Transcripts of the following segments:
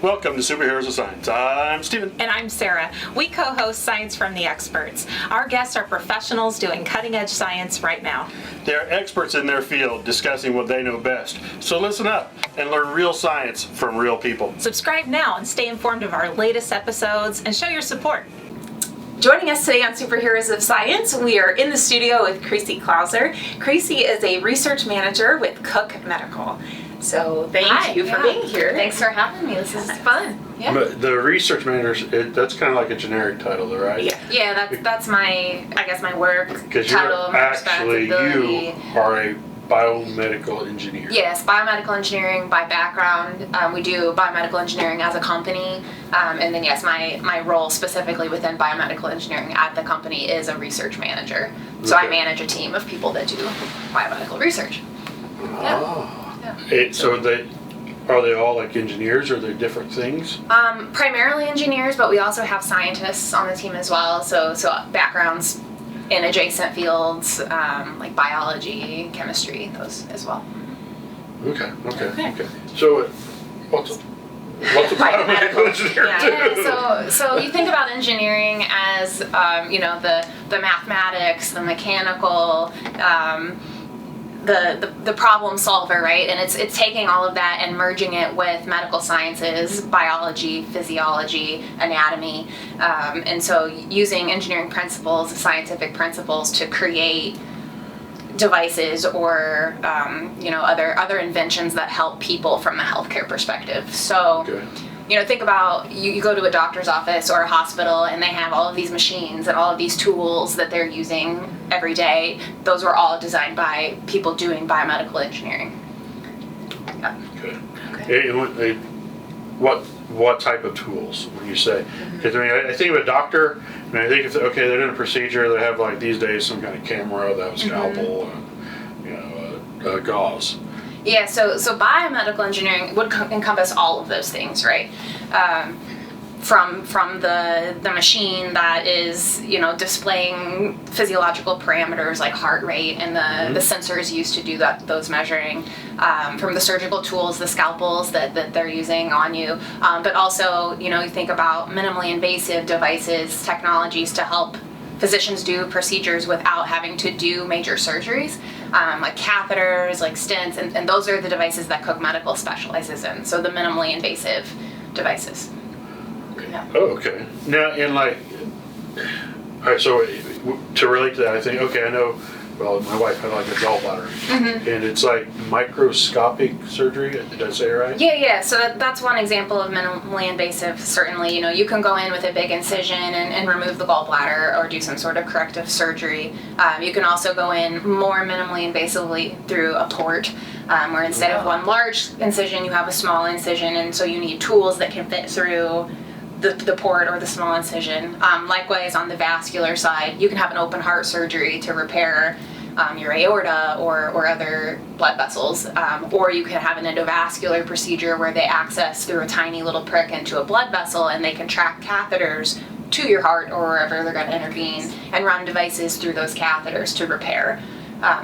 Welcome to Superheroes of Science. I'm Steven. And I'm Sarah. We co-host Science from the Experts. Our guests are professionals doing cutting-edge science right now. They're experts in their field discussing what they know best. So listen up and learn real science from real people. Subscribe now and stay informed of our latest episodes and show your support. Joining us today on Superheroes of Science, we are in the studio with Creasy Clauser. Creasy is a research manager with Cook Medical. So thank you for being here. Thanks for having me. This is fun. Yeah. But the research manager, that's kind of like a generic title, though, right? Yeah, that's my, I guess, my work Because title, my actually, responsibility. you are a biomedical engineer. Yes, biomedical engineering by background. We do biomedical engineering as a company. And then, yes, my role specifically within biomedical engineering at the company is a research manager. So I manage a team of people that do biomedical research. Oh. So are they all like engineers, or are they different things? Primarily engineers, but we also have scientists on the team as well. So backgrounds in adjacent fields, like biology, chemistry, those as well. Okay. So what's a biomedical engineer do? Yeah, so you think about engineering as the mathematics, the mechanical, the problem solver, right? And it's taking all of that and merging it with medical sciences, biology, physiology, anatomy, and so using engineering principles, scientific principles to create devices or other inventions that help people from the healthcare perspective. So. Okay. Think about you go to a doctor's office or a hospital and they have all of these machines and all of these tools that they're using every day. Those were all designed by people doing biomedical engineering. Yeah. Okay. And what type of tools when you say? Because I think of a doctor, and I think if they're doing a procedure, they have like these days some kind of camera, that scalpel, and gauze. Yeah, so biomedical engineering would encompass all of those things, right? From the machine that is displaying physiological parameters like heart rate and the sensors used to do those measuring, from the surgical tools, the scalpels that they're using on you, but also you think about minimally invasive devices, technologies to help physicians do procedures without having to do major surgeries, like catheters, like stents, and those are the devices that Cook Medical specializes in, so the minimally invasive devices. Yeah. Oh, okay. Now, all right, so to relate to that, I think, I know, well, my wife had like a gallbladder, and it's like microscopic surgery, did I say it right? Yeah, so that's one example of minimally invasive. Certainly, you can go in with a big incision and remove the gallbladder or do some sort of corrective surgery. You can also go in more minimally invasively through a port, where instead of one large incision, you have a small incision, and so you need tools that can fit through the port or the small incision. Likewise, on the vascular side, you can have an open heart surgery to repair your aorta or other blood vessels, or you can have an endovascular procedure where they access through a tiny little prick into a blood vessel and they can track catheters to your heart or wherever they're going to intervene and run devices through those catheters to repair,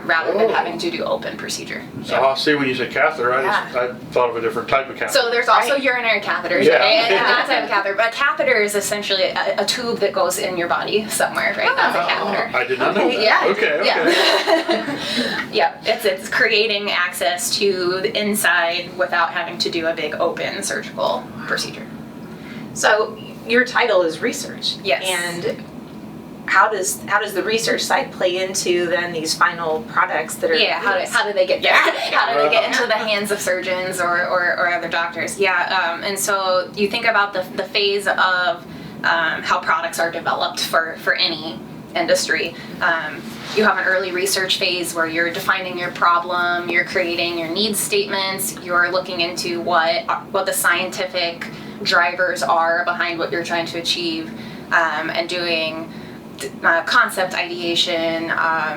rather than having to do open procedure. So see, when you said catheter, I thought of a different type of catheter. So there's also urinary catheters, right? And that type of catheter. But a catheter is essentially a tube that goes in your body somewhere, right? That's a catheter. I did not know that. Yeah. Okay. Yeah. It's creating access to the inside without having to do a big open surgical procedure. So your title is research. Yes. And how does the research side play into then these final products that are how do they get there? How do they get into the hands of surgeons or other doctors? And so you think about the phase of how products are developed for any industry. You have an early research phase where you're defining your problem, you're creating your needs statements, you're looking into what the scientific drivers are behind what you're trying to achieve, and doing concept ideation,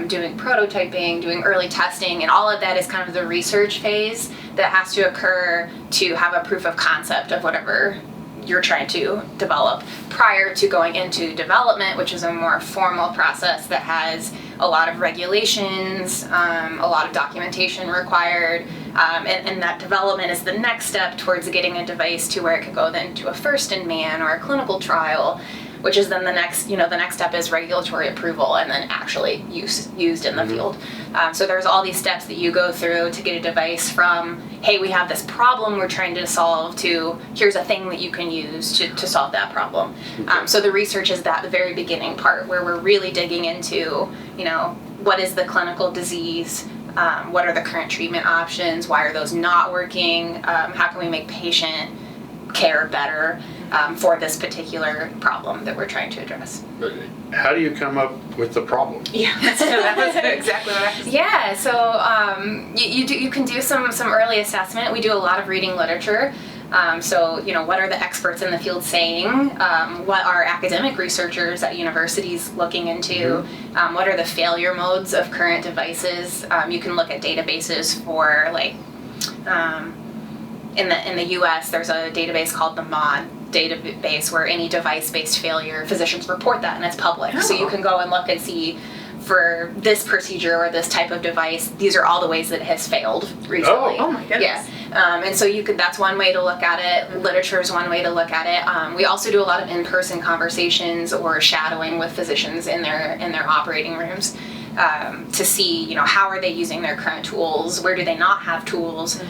doing prototyping, doing early testing, and all of that is kind of the research phase that has to occur to have a proof of concept of whatever you're trying to develop prior to going into development, which is a more formal process that has a lot of regulations, a lot of documentation required, and that development is the next step towards getting a device to where it could go then to a first in man or a clinical trial, which is then the next step is regulatory approval and then actually used in the field. So there's all these steps that you go through to get a device from, hey, we have this problem we're trying to solve, to here's a thing that you can use to solve that problem. So the research is the very beginning part where we're really digging into, what is the clinical disease, what are the current treatment options, why are those not working, how can we make patient care better for this particular problem that we're trying to address. How do you come up with the problem? Yeah, that was exactly what I was. Yeah, so you can do some early assessment. We do a lot of reading literature. So, what are the experts in the field saying? What are academic researchers at universities looking into? What are the failure modes of current devices? You can look at databases for, like, in the U.S., there's a database called the MOD database where any device-based failure, physicians report that, and it's public. So you can go and look and see, for this procedure or this type of device, these are all the ways that it has failed recently. Oh my goodness. Yeah, and so that's one way to look at it. Literature is one way to look at it. We also do a lot of in-person conversations or shadowing with physicians in their operating rooms to see, how are they using their current tools? Where do they not have tools?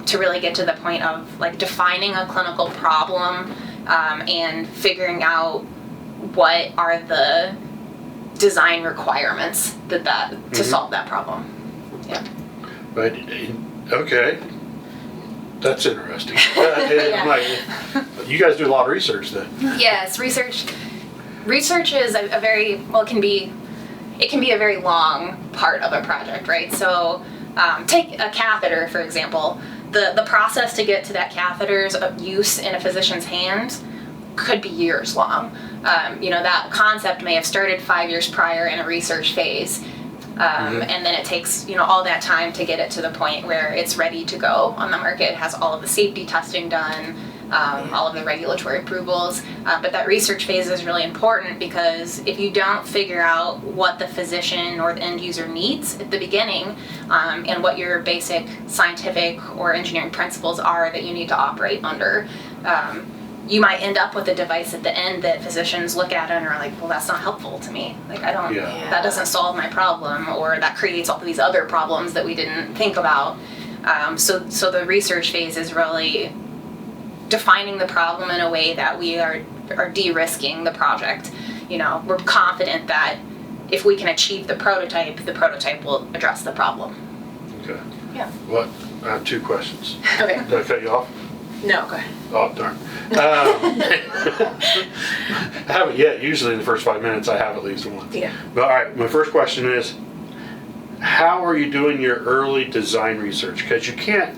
To really get to the point of like defining a clinical problem and figuring out what are the design requirements to solve that problem. Yeah. But okay, that's interesting. I'm like, you guys do a lot of research then. Yes, research is a very it can be a very long part of a project, right? So take a catheter, for example. The process to get to that catheter's use in a physician's hands could be years long. That concept may have started 5 years prior in a research phase, and then it takes all that time to get it to the point where it's ready to go on the market. It has all of the safety testing done, all of the regulatory approvals, but that research phase is really important because if you don't figure out what the physician or the end user needs at the beginning, and what your basic scientific or engineering principles are that you need to operate under, you might end up with a device at the end that physicians look at and are like, well, that's not helpful to me. Like, that doesn't solve my problem, or that creates all of these other problems that we didn't think about. So the research phase is really defining the problem in a way that we are de-risking the project. We're confident that if we can achieve the prototype will address the problem. Okay. Yeah. What? I have 2 questions. Okay. Did I cut you off? No, go ahead. Oh, darn. I haven't yet. Usually in the first 5 minutes I have at least one. Yeah. But all right, my first question is, how are you doing your early design research? Because you can't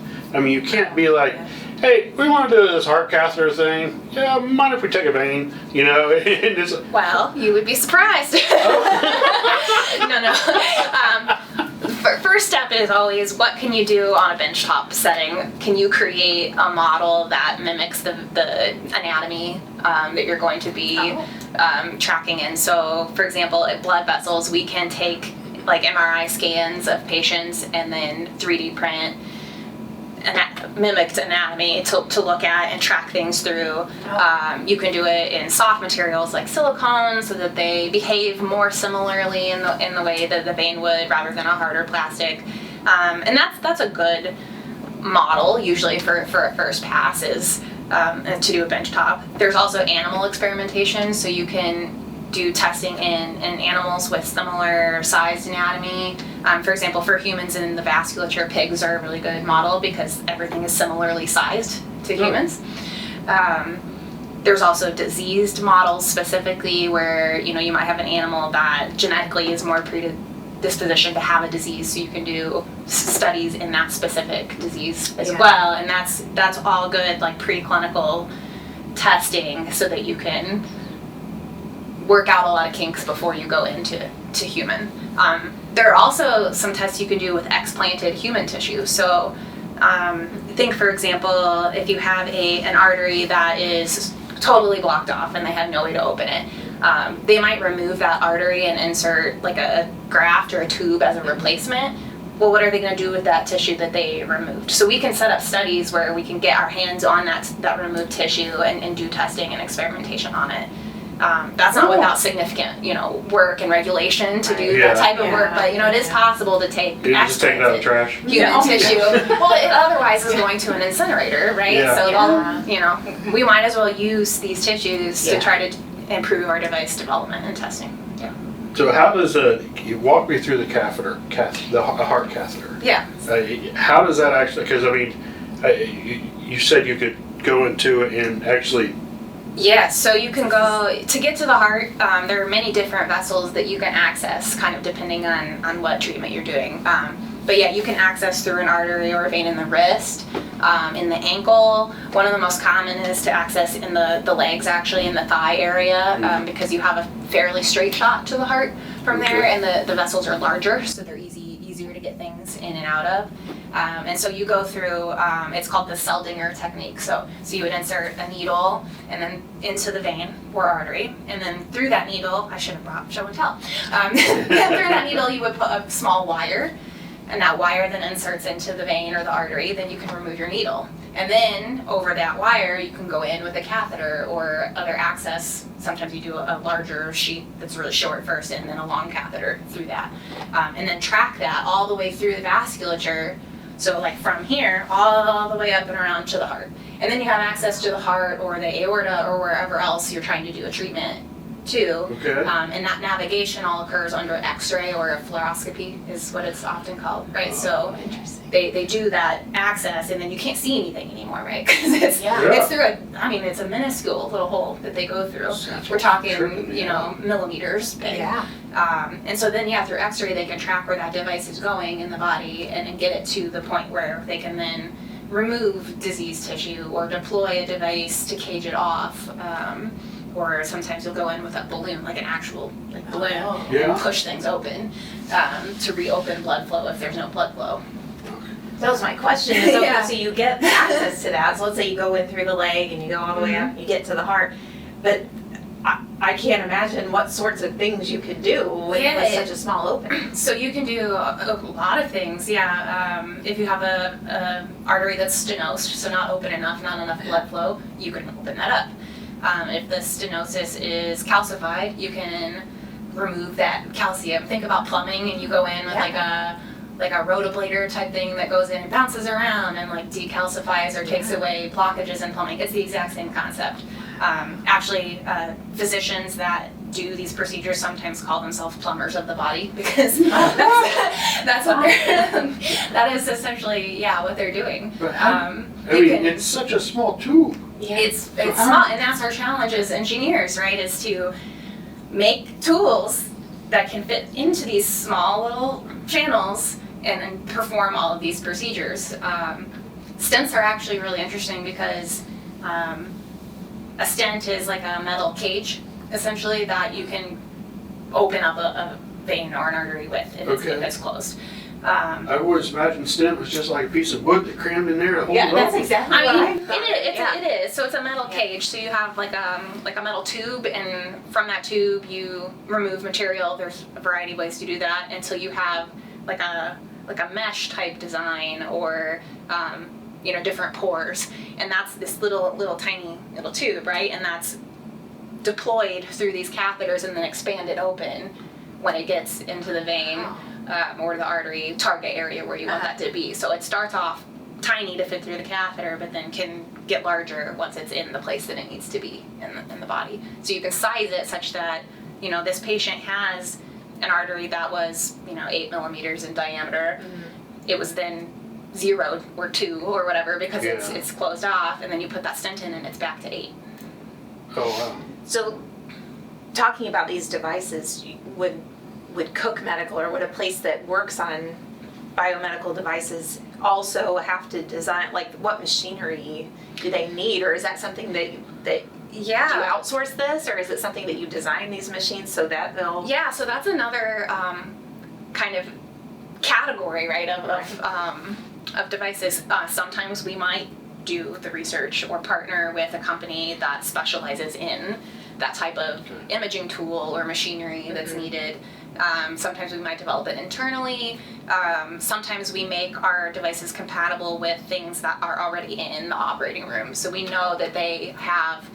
be like, hey, we want to do this heart catheter thing. Yeah, mind if we take a vein? Well, you would be surprised. No. First step is always, what can you do on a benchtop setting? Can you create a model that mimics the anatomy that you're going to be tracking in? So, for example, at blood vessels, we can take like MRI scans of patients and then 3D print mimicked anatomy to look at and track things through. You can do it in soft materials like silicone so that they behave more similarly in the way that the vein would rather than a harder plastic. And that's a good model usually for a first pass is to do a benchtop. There's also animal experimentation, so you can do testing in animals with similar sized anatomy. For example, for humans in the vasculature, pigs are a really good model because everything is similarly sized to humans. There's also diseased models specifically where you might have an animal that genetically is more predisposition to have a disease, so you can do studies in that specific disease as well, and that's all good like preclinical testing so that you can work out a lot of kinks before you go into human. There are also some tests you can do with explanted human tissue. So think, for example, if you have an artery that is totally blocked off and they have no way to open it, They might remove that artery and insert like a graft or a tube as a replacement. Well, what are they going to do with that tissue that they removed? So we can set up studies where we can get our hands on that removed tissue and do testing and experimentation on it. That's not without significant, work and regulation to do that type of work, but it is possible to take You just take it out of the trash. human tissue. Well, it otherwise is going to an incinerator, right? Yeah. So we might as well use these tissues to try to improve our device development and testing. Yeah. So how does you walk me through the catheter, the heart catheter? Yeah. How does that actually? Because you said you could go into it and actually. Yeah, so you can go, to get to the heart, there are many different vessels that you can access, kind of depending on what treatment you're doing. But yeah, you can access through an artery or a vein in the wrist, in the ankle. One of the most common is to access in the legs, actually, in the thigh area, because you have a fairly straight shot to the heart from there, and the vessels are larger, so they're easier to get things in and out of. And so you go through, it's called the Seldinger technique. So you would insert a needle and then into the vein or artery, and then through that needle, I should have brought show and tell. Through that needle, you would put a small wire, and that wire then inserts into the vein or the artery. Then you can remove your needle. And then over that wire, you can go in with a catheter or other access. Sometimes you do a larger sheet that's really short first, and then a long catheter through that. And then track that all the way through the vasculature. So like from here, all the way up and around to the heart. And then you have access to the heart or the aorta or wherever else you're trying to do a treatment too. Okay. And that navigation all occurs under X-ray or a fluoroscopy is what it's often called, right? So they do that access, and then you can't see anything anymore, right? Because it's through it's a minuscule little hole that they go through. We're talking, millimeters big. Yeah. And so then, through X-ray, they can track where that device is going in the body and get it to the point where they can then remove diseased tissue or deploy a device to cage it off. Or sometimes you'll go in with a balloon, like an actual balloon, and push things open to reopen blood flow if there's no blood flow. That was my question. So you get access to that. So let's say you go in through the leg and you go all the way up, you get to the heart. But I can't imagine what sorts of things you could do with such a small opening. So you can do a lot of things, if you have a artery that's stenosed, so not open enough, not enough blood flow, you can open that up. If the stenosis is calcified, you can remove that calcium. Think about plumbing, and you go in with like a rotoblader type thing that goes in and bounces around and like decalcifies or takes away blockages in plumbing. It's the exact same concept. Actually, physicians that do these procedures sometimes call themselves plumbers of the body, because that's what that is essentially what they're doing. But it's such a small tube. It's small, and that's our challenge as engineers, right? Is to make tools that can fit into these small little channels and perform all of these procedures. Stents are actually really interesting because a stent is like a metal cage, essentially, that you can open up a vein or an artery with if it's closed. I always imagined stent was just like a piece of wood that crammed in there to hold it up. That's exactly what I thought. It is. So it's a metal cage. So you have like a metal tube, and from that tube you remove material. There's a variety of ways to do that until you have like a mesh type design or different pores, and that's this little tiny little tube, right? And that's deployed through these catheters and then expanded open when it gets into the vein. Or the artery target area where you want that to be. So it starts off tiny to fit through the catheter, but then can get larger once it's in the place that it needs to be in the body. So you can size it such that, this patient has an artery that was, 8 millimeters in diameter. It was then 0 or 2 or whatever because it's closed off, and then you put that stent in and it's back to 8. Oh, wow. So talking about these devices, would Cook Medical, or would a place that works on biomedical devices also have to design, like what machinery do they need, or is that something that do you outsource this, or is it something that you design these machines so that they'll... Yeah, so that's another kind of category, right, of devices. Sometimes we might do the research or partner with a company that specializes in that type of Okay. imaging tool or machinery that's needed. Sometimes we might develop it internally. Sometimes we make our devices compatible with things that are already in the operating room. So we know that they have,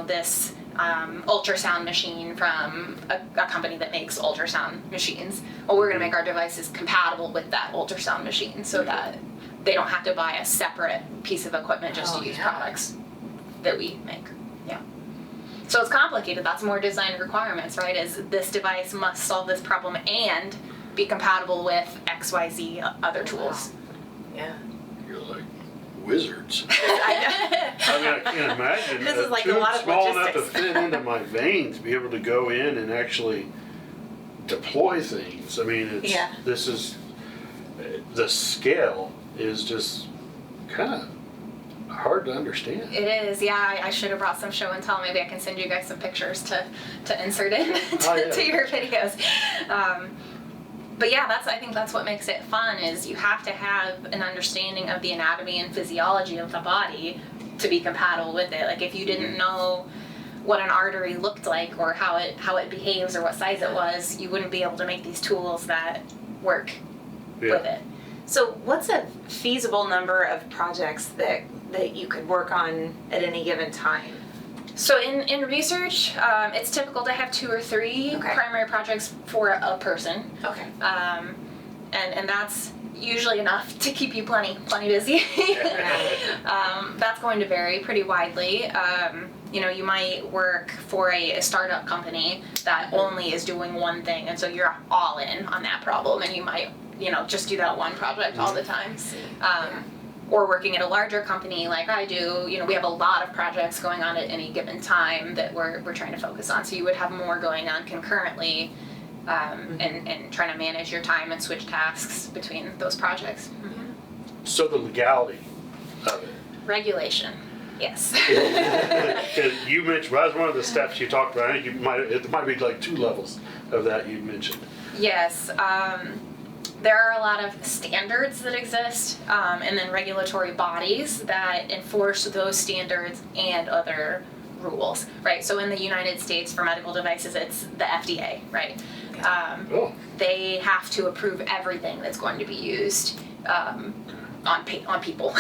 this ultrasound machine from a company that makes ultrasound machines. Well, we're going to make our devices compatible with that ultrasound machine so that they don't have to buy a separate piece of equipment just to use products that we make. Yeah. So it's complicated. That's more design requirements, right? Is this device must solve this problem and be compatible with XYZ other tools. Yeah. You're like wizards. I I mean, I can't imagine This a is like a tube lot of small enough to logistics. fit into my vein to be able to go in and actually deploy things. I mean, it's Yeah. this is the scale is just kind of hard to understand. It is, yeah. I should have brought some show and tell. Maybe I can send you guys some pictures to insert in to your videos. But yeah, I think that's what makes it fun. Is you have to have an understanding of the anatomy and physiology of the body to be compatible with it. Like if you didn't know what an artery looked like or how it behaves or what size it was, you wouldn't be able to make these tools that work with it. So what's a feasible number of projects that you could work on at any given time? So in research, it's typical to have 2 or 3 primary projects for a person. Okay. And that's usually enough to keep you plenty busy. That's going to vary pretty widely. You might work for a startup company that only is doing one thing, and so you're all in on that problem, and you might, just do that one project all the time. Or working at a larger company like I do, we have a lot of projects going on at any given time that we're trying to focus on. So you would have more going on concurrently, and trying to manage your time and switch tasks between those projects. So the legality of it. Regulation, yes. Because you mentioned, that was one of the steps you talked about. I think it might be like 2 levels of that you mentioned. Yes. There are a lot of standards that exist, and then regulatory bodies that enforce those standards and other rules, right? So in the United States for medical devices, it's the FDA, right? They have to approve everything that's going to be used on people.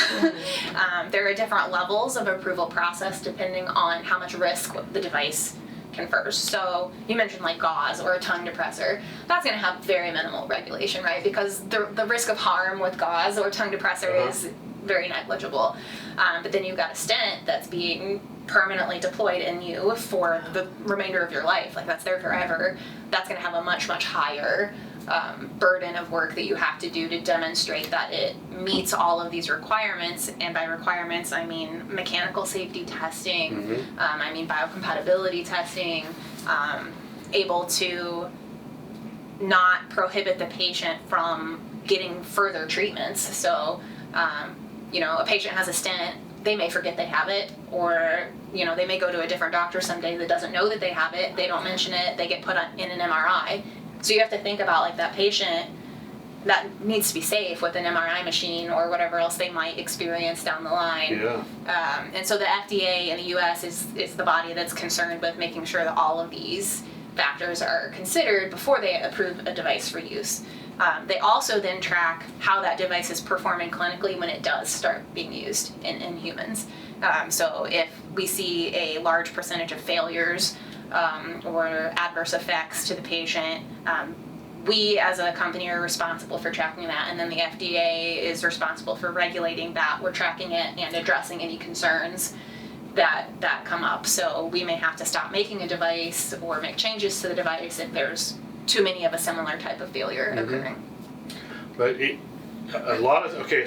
There are different levels of approval process depending on how much risk the device confers. So you mentioned like gauze or a tongue depressor. That's going to have very minimal regulation, right? Because the risk of harm with gauze or tongue depressor is very negligible. But then you've got a stent that's being permanently deployed in you for the remainder of your life. Like that's there forever. That's going to have a much higher burden of work that you have to do to demonstrate that it meets all of these requirements. And by requirements, I mean mechanical safety testing, I mean biocompatibility testing, able to not prohibit the patient from getting further treatments. So, a patient has a stent, they may forget they have it, or, they may go to a different doctor someday that doesn't know that they have it, they don't mention it, they get put in an MRI. So you have to think about like that patient that needs to be safe with an MRI machine or whatever else they might experience down the line. Yeah. And so the FDA in the US is the body that's concerned with making sure that all of these factors are considered before they approve a device for use. They also then track how that device is performing clinically when it does start being used in humans. So if we see a large percentage of failures or adverse effects to the patient, we as a company are responsible for tracking that, and then the FDA is responsible for regulating that. We're tracking it and addressing any concerns that come up. So we may have to stop making a device or make changes to the device if there's too many of a similar type of failure occurring. But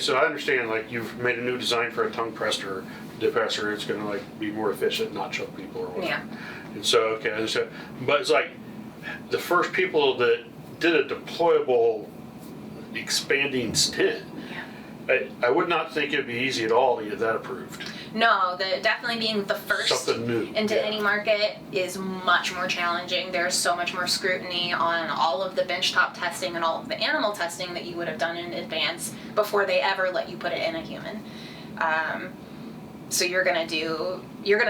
so I understand, like, you've made a new design for a tongue depressor, it's gonna like be more efficient, not choke people or whatever. Yeah. And so, okay, I understand. But it's like, the first people that did a deployable expanding stent, I would not think it'd be easy at all to get that approved. No, definitely being the first Something new. into any market is much more challenging. There's so much more scrutiny on all of the benchtop testing and all of the animal testing that you would have done in advance before they ever let you put it in a human. So you're gonna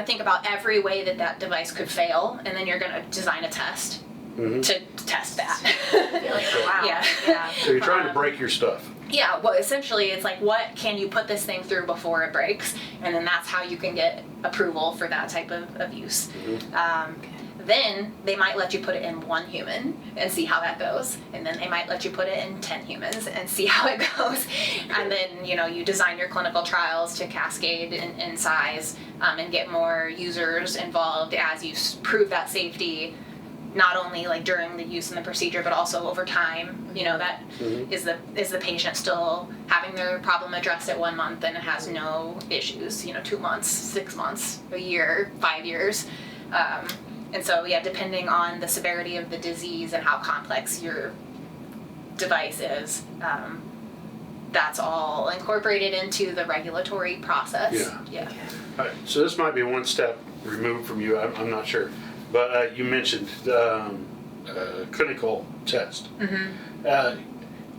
think about every way that device could fail, and then you're gonna design a test to test that. Wow. Yeah. So you're trying to break your stuff. Yeah, well, essentially, it's like, what can you put this thing through before it breaks? And then that's how you can get approval for that type of use. Then they might let you put it in 1 human and see how that goes. And then they might let you put it in 10 humans and see how it goes. And then, you design your clinical trials to cascade in size and get more users involved as you prove that safety, not only like during the use in the procedure, but also over time. That is the patient still having their problem addressed at 1 month and it has no issues, 2 months, 6 months, a year, 5 years. And so, depending on the severity of the disease and how complex your device is, that's all incorporated into the regulatory process. Yeah. All right, so this might be one step removed from you, I'm not sure. But you mentioned clinical test.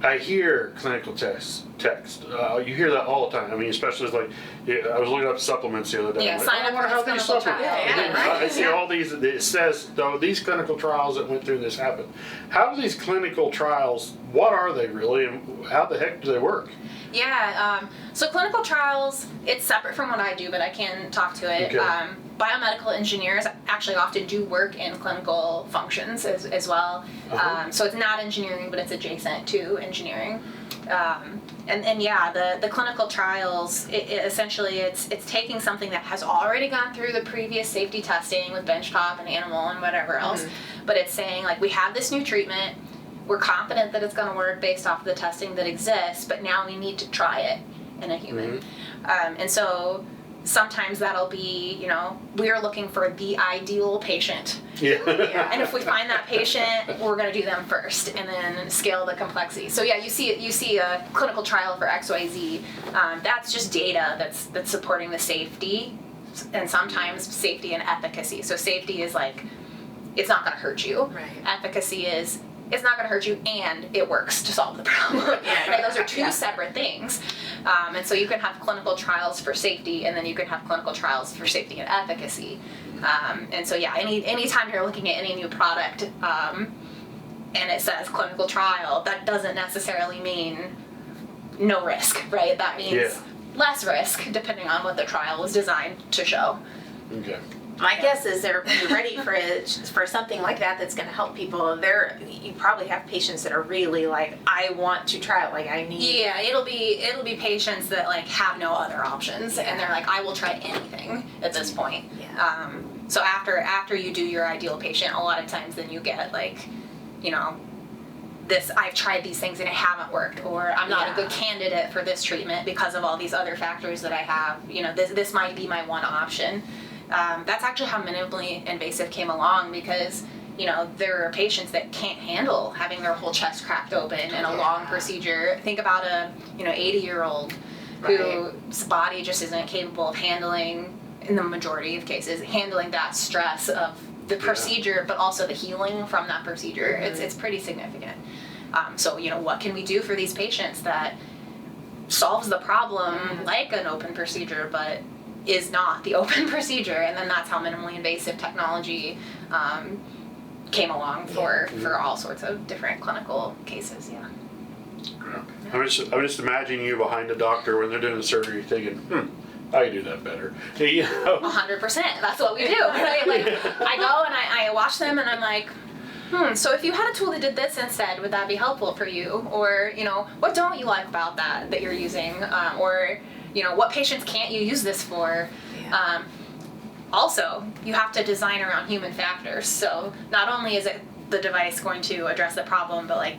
I hear clinical text. You hear that all the time. I mean, especially like, I was looking up supplements the other day. Yeah, I'm like, sign up I wonder for how this these clinical supplements. trial. And then Yeah, right. I see all these. It says though these clinical trials that went through this happened. How do these clinical trials? What are they really, and how the heck do they work? Yeah, so clinical trials, it's separate from what I do, but I can talk to it. Okay. Biomedical engineers actually often do work in clinical functions as well. So it's not engineering, but it's adjacent to engineering. And the clinical trials, it essentially it's taking something that has already gone through the previous safety testing with benchtop and animal and whatever else, but it's saying like, we have this new treatment, we're confident that it's going to work based off the testing that exists, but now we need to try it in a human. And so sometimes that'll be, we're looking for the ideal patient. Yeah. And if we find that patient, we're going to do them first and then scale the complexity. So you see a clinical trial for XYZ. That's just data that's supporting the safety and sometimes safety and efficacy. So safety is like, it's not going to hurt you. Right. Efficacy is, it's not going to hurt you and it works to solve the problem. Right? Those are two separate things. And so you can have clinical trials for safety and then you can have clinical trials for safety and efficacy. And so anytime you're looking at any new product and it says clinical trial, that doesn't necessarily mean no risk, right? That means less risk depending on what the trial was designed to show. Okay. My guess is you're ready for something like that that's going to help people. You probably have patients that are really like, I want to try it. Like I need. Yeah, it'll be patients that like have no other options, and they're like, I will try anything at this point. Yeah. So after you do your ideal patient, a lot of times then you get like, this, I've tried these things and it haven't worked, or I'm not a good candidate for this treatment because of all these other factors that I have. This might be my one option. That's actually how minimally invasive came along because, there are patients that can't handle having their whole chest cracked open in a long procedure. Think about a, 80-year-old whose body just isn't capable of handling, in the majority of cases, handling that stress of the procedure, but also the healing from that procedure. It's pretty significant. So, what can we do for these patients that solves the problem like an open procedure, but is not the open procedure? And then that's how minimally invasive technology came along for all sorts of different clinical cases. I'm just imagining you behind a doctor when they're doing the surgery thinking, I can do that better. 100%. That's what we do, right? Like, I go and I watch them and I'm like, so if you had a tool that did this instead, would that be helpful for you? Or, what don't you like about that you're using? Or, what patients can't you use this for? Yeah. Also, you have to design around human factors. So not only is it the device going to address the problem, but like,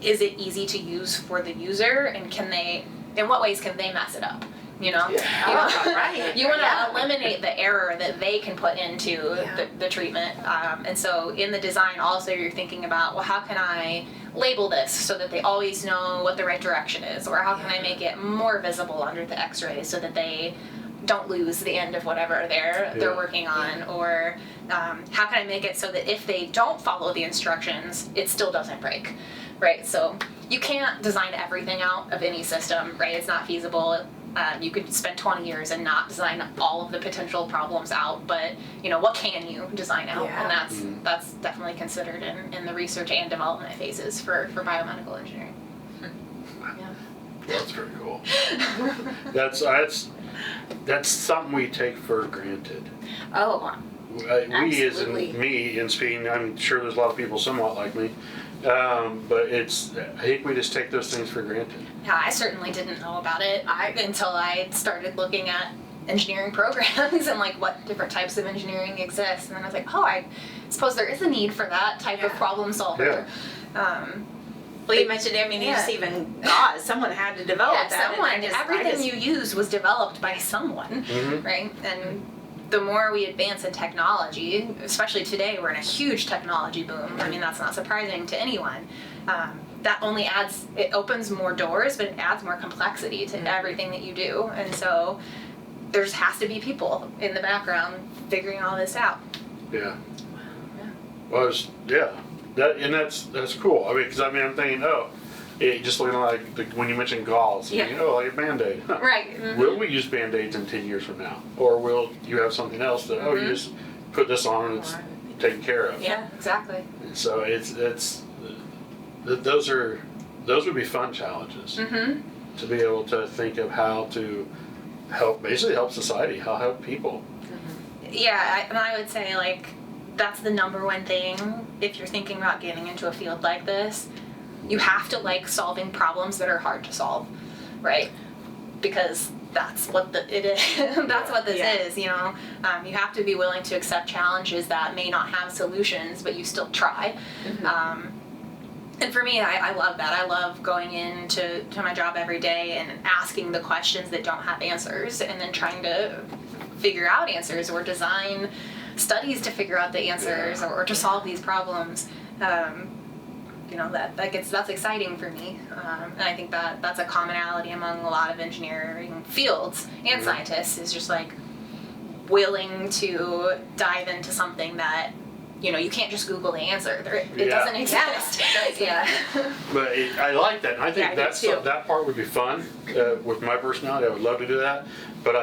is it easy to use for the user? And in what ways can they mess it up? Right. You want to eliminate the error that they can put into the treatment. And so in the design also you're thinking about, well, how can I label this so that they always know what the right direction is? Or how can I make it more visible under the x-ray so that they don't lose the end of whatever they're working on? Or how can I make it so that if they don't follow the instructions, it still doesn't break? Right, so you can't design everything out of any system, right? It's not feasible. You could spend 20 years and not design all of the potential problems out, but what can you design out? Yeah. And that's definitely considered in the research and development phases for biomedical engineering. Yeah. That's pretty cool. That's something we take for granted. Oh, We as in Absolutely. me in speaking, I'm sure there's a lot of people somewhat like me, but I think we just take those things for granted. Yeah, I certainly didn't know about it until I started looking at engineering programs and like what different types of engineering exist, and then I was like, oh, I suppose there is a need for that type of Yeah. problem solver. well, you mentioned, just even gauze. Someone had to develop Yeah, that. someone. and Everything you use was developed by someone, Mhm. right? And the more we advance in technology, especially today, we're in a huge technology boom. I mean, that's not surprising to anyone. That only it opens more doors, but it adds more complexity to everything that you do. And so there has to be people in the background figuring all this out. Yeah. Well, that's cool. I mean, because I'm thinking, just looking like when you mentioned gauze, Yeah. like a Band-Aid. Huh. Right. Will we use Band-Aids in 10 years from now? Or will you have something else that, you just put this on and it's taken care of? Yeah, exactly. So those would be fun challenges to be able to think of how to help society, how to help people. Yeah, and I would say like that's the number one thing if you're thinking about getting into a field like this. You have to like solving problems that are hard to solve, right? Because that's what it is. That's what this is. You have to be willing to accept challenges that may not have solutions, but you still try. And for me, I love that. I love going into my job every day and asking the questions that don't have answers, and then trying to figure out answers or design studies to figure out the answers or to solve these problems. That's exciting for me, and I think that's a commonality among a lot of engineering fields and scientists, is just like willing to dive into something that you can't just Google the answer. It doesn't exist. Yeah. But I like that. And I think Yeah, I do too. that part would be fun with my personality. I would love to do that. But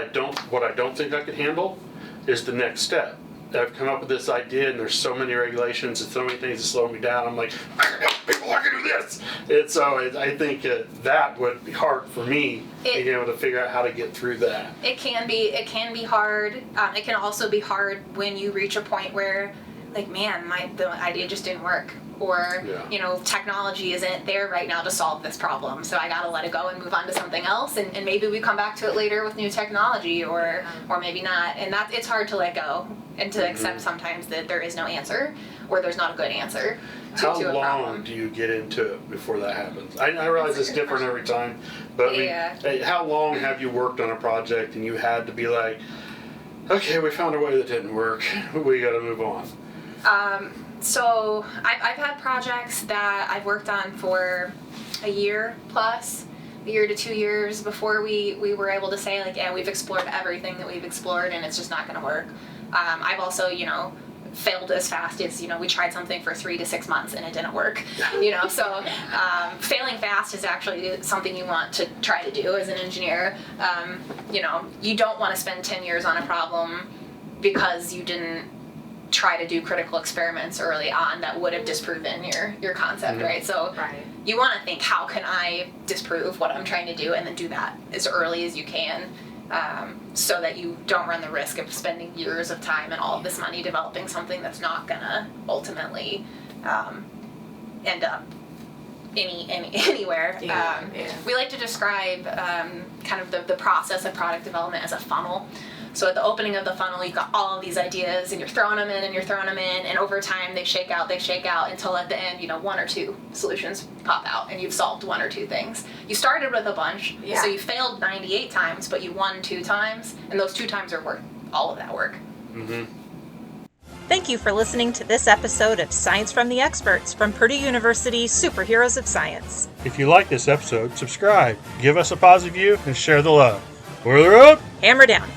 what I don't think I could handle is the next step. I've come up with this idea, and there's so many regulations and so many things that slow me down. I'm like, I can help people. I can do this. And so I think that would be hard for me, being able to figure out how to get through that. It can be hard. It can also be hard when you reach a point where, like, man, the idea just didn't work, or technology isn't there right now to solve this problem, so I gotta let it go and move on to something else, and maybe we come back to it later with new technology, or maybe not. And it's hard to let go and to accept sometimes that there is no answer, or there's not a good answer to a problem. How long do you get into it before that happens? I realize it's different every time, but how long have you worked on a project and you had to be like, okay, we found a way that didn't work, we gotta move on? So I've had projects that I've worked on for a year to 2 years before we were able to say, like, yeah, we've explored everything that we've explored and it's just not going to work. I've also, failed as fast as, we tried something for 3 to 6 months and it didn't work. So failing fast is actually something you want to try to do as an engineer. You don't want to spend 10 years on a problem because you didn't try to do critical experiments early on that would have disproven your concept, right? So you want to think, how can I disprove what I'm trying to do, and then do that as early as you can, so that you don't run the risk of spending years of time and all of this money developing something that's not gonna ultimately end up anywhere. We like to describe kind of the process of product development as a funnel. So at the opening of the funnel, you've got all of these ideas, and you're throwing them in, and over time they shake out, until at the end, 1 or 2 solutions pop out, and you've solved 1 or 2 things. You started with a bunch, so you failed 98 times, but you won 2 times, and those 2 times are worth all of that work. Thank you for listening to this episode of Science from the Experts from Purdue University Superheroes of Science. If you like this episode, subscribe, give us a positive review, and share the love. Boiler up! Hammer down.